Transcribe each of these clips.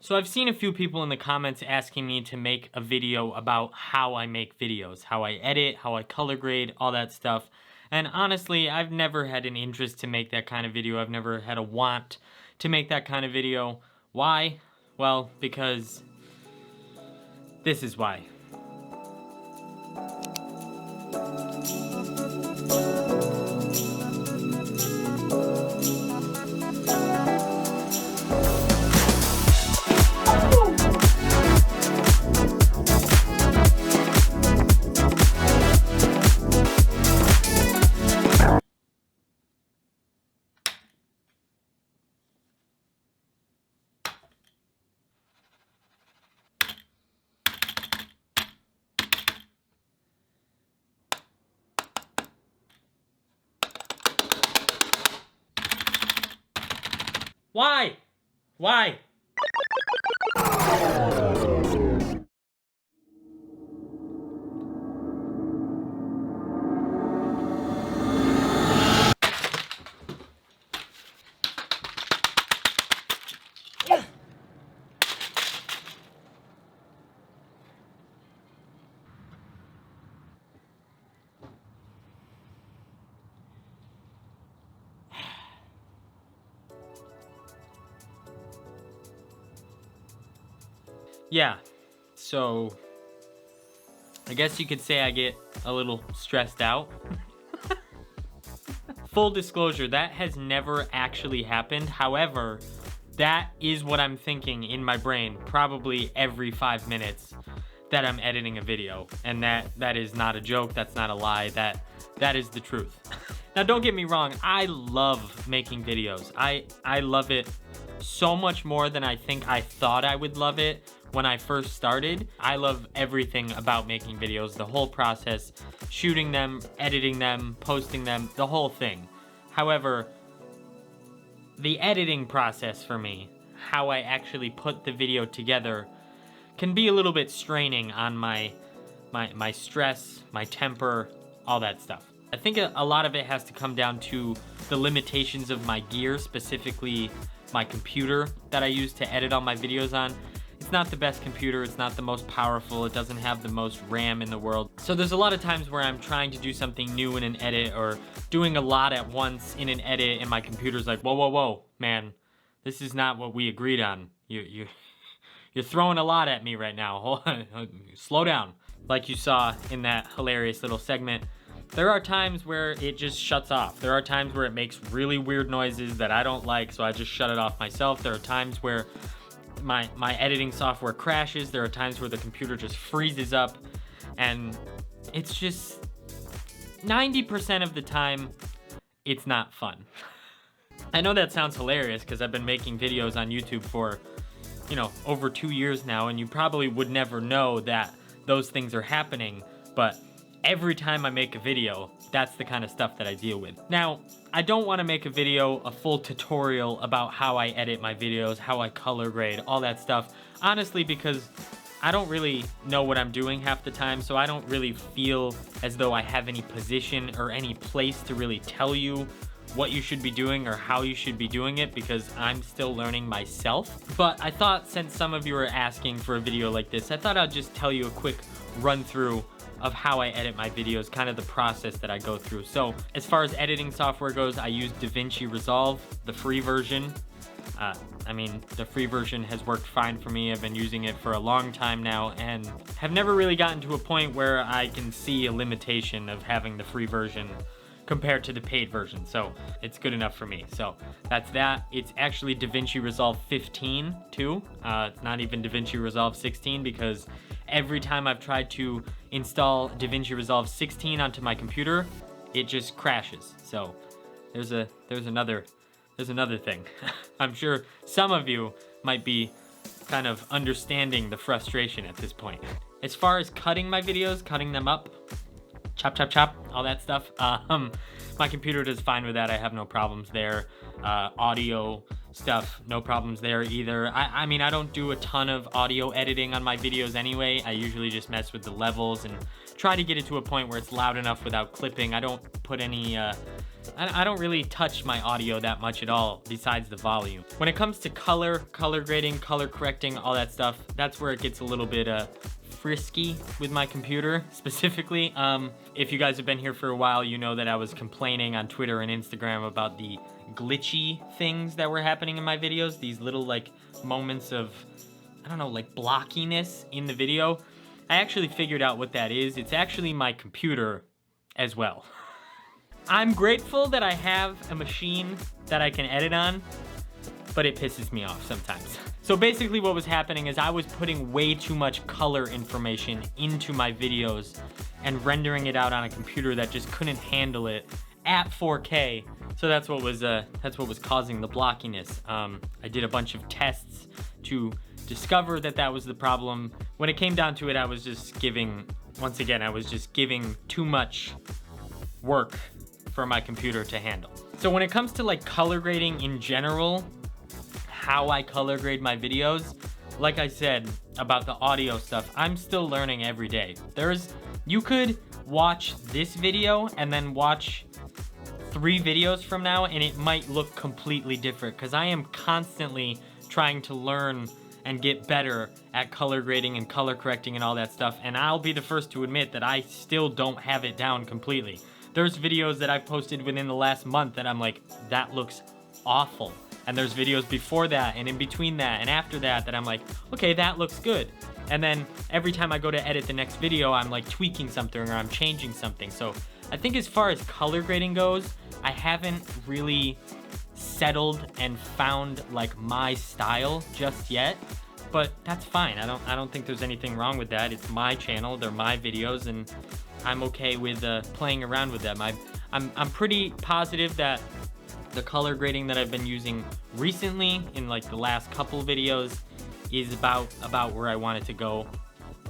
So I've seen a few people in the comments asking me to make a video about how I make videos, how I edit, how I color grade, all that stuff. And honestly, I've never had an interest to make that kind of video. I've never had a want to make that kind of video. Why? Well, because this is why. Why? Why? Yeah, so I guess you could say I get a little stressed out. Full disclosure, that has never actually happened. However, that is what I'm thinking in my brain probably every 5 minutes that I'm editing a video. And that is not a joke, that's not a lie, that is the truth. Now don't get me wrong, I love making videos. I love it so much more than I think I thought I would love it when I first started. I love everything about making videos, the whole process, shooting them, editing them, posting them, the whole thing. However, the editing process for me, how I actually put the video together, can be a little bit straining on my stress, my temper, all that stuff. I think a lot of it has to come down to the limitations of my gear, specifically my computer that I use to edit all my videos on. It's not the best computer, it's not the most powerful, it doesn't have the most RAM in the world. So there's a lot of times where I'm trying to do something new in an edit or doing a lot at once in an edit and my computer's like, whoa, man, this is not what we agreed on. You're throwing a lot at me right now. Hold on, slow down. Like you saw in that hilarious little segment, there are times where it just shuts off. There are times where it makes really weird noises that I don't like, so I just shut it off myself. There are times where my editing software crashes. There are times where the computer just freezes up, and it's just 90% of the time, it's not fun. I know that sounds hilarious because I've been making videos on YouTube for, over 2 years now, and you probably would never know that those things are happening, but every time I make a video, that's the kind of stuff that I deal with. Now, I don't want to make a video, a full tutorial about how I edit my videos, how I color grade, all that stuff, honestly, because I don't really know what I'm doing half the time, so I don't really feel as though I have any position or any place to really tell you what you should be doing or how you should be doing it, because I'm still learning myself. But I thought, since some of you are asking for a video like this, I thought I'd just tell you a quick run through of how I edit my videos, kind of the process that I go through. So as far as editing software goes, I use DaVinci Resolve, the free version. The free version has worked fine for me. I've been using it for a long time now and have never really gotten to a point where I can see a limitation of having the free version compared to the paid version. So it's good enough for me. So that's that. It's actually DaVinci Resolve 15 too. It's not even DaVinci Resolve 16, because every time I've tried to install DaVinci Resolve 16 onto my computer, it just crashes. So there's another thing. I'm sure some of you might be kind of understanding the frustration at this point. As far as cutting my videos, cutting them up, chop, all that stuff, my computer does fine with that. I have no problems there. Audio stuff, no problems there either. I mean, I don't do a ton of audio editing on my videos anyway. I usually just mess with the levels and try to get it to a point where it's loud enough without clipping. I don't put any I don't really touch my audio that much at all besides the volume. When it comes to color grading, color correcting, all that stuff, that's where it gets a little bit frisky with my computer specifically. If you guys have been here for a while, you know that I was complaining on Twitter and Instagram about the glitchy things that were happening in my videos. These little like moments of, I don't know, like blockiness in the video. I actually figured out what that is. It's actually my computer as well. I'm grateful that I have a machine that I can edit on, but it pisses me off sometimes. So basically what was happening is I was putting way too much color information into my videos and rendering it out on a computer that just couldn't handle it at 4K. So that's what was causing the blockiness. I did a bunch of tests to discover that was the problem. When it came down to it, I was just giving too much work for my computer to handle. So when it comes to like color grading in general, how I color grade my videos, like I said about the audio stuff, I'm still learning every day. You could watch this video and then watch 3 videos from now and it might look completely different, because I am constantly trying to learn and get better at color grading and color correcting and all that stuff, and I'll be the first to admit that I still don't have it down completely. There's videos that I've posted within the last month that I'm like, that looks awful. And there's videos before that and in between that and after that I'm like, okay, that looks good. And then every time I go to edit the next video, I'm like tweaking something or I'm changing something. So I think as far as color grading goes, I haven't really settled and found like my style just yet, but that's fine. I don't think there's anything wrong with that. It's my channel, they're my videos, and I'm okay with playing around with them. I'm pretty positive that the color grading that I've been using recently in like the last couple videos is about where I want it to go,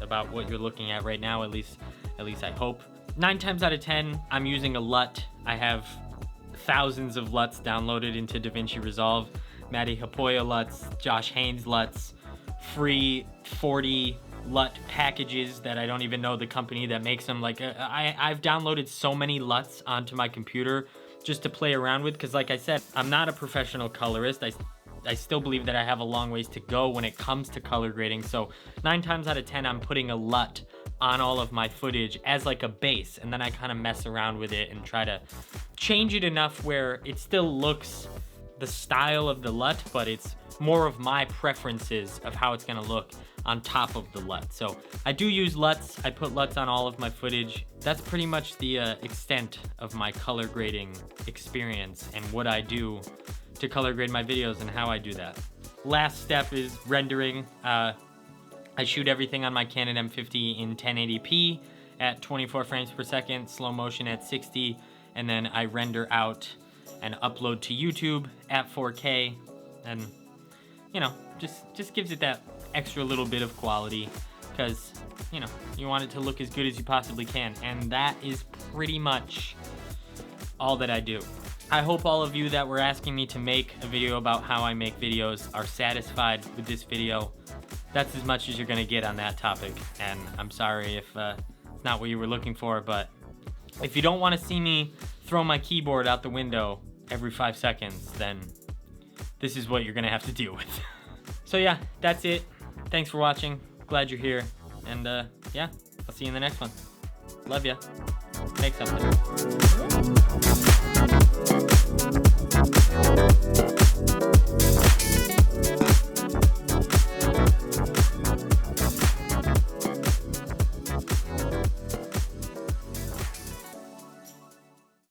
about what you're looking at right now, at least I hope. 9 times out of 10, I'm using a LUT. I have thousands of LUTs downloaded into DaVinci Resolve. Matty Hapoya LUTs, Josh Haynes LUTs, free 40 LUT packages that I don't even know the company that makes them. Like I've downloaded so many LUTs onto my computer just to play around with, because like I said, I'm not a professional colorist. I still believe that I have a long ways to go when it comes to color grading. So 9 times out of 10, I'm putting a LUT on all of my footage as like a base, and then I kind of mess around with it and try to change it enough where it still looks the style of the LUT, but it's more of my preferences of how it's gonna look on top of the LUT. So I do use LUTs. I put LUTs on all of my footage. That's pretty much the extent of my color grading experience and what I do to color grade my videos and how I do that. Last step is rendering. I shoot everything on my Canon M50 in 1080p at 24 frames per second, slow motion at 60, and then I render out and upload to YouTube at 4K, and you know, just gives it that extra little bit of quality, because you know, you want it to look as good as you possibly can, and that is pretty much all that I do. I hope all of you that were asking me to make a video about how I make videos are satisfied with this video. That's as much as you're gonna get on that topic, and I'm sorry if it's not what you were looking for, but if you don't want to see me throw my keyboard out the window every 5 seconds, then this is what you're gonna have to deal with. So yeah, that's it. Thanks for watching. Glad you're here, and yeah, I'll see you in the next one. Love ya. Make something.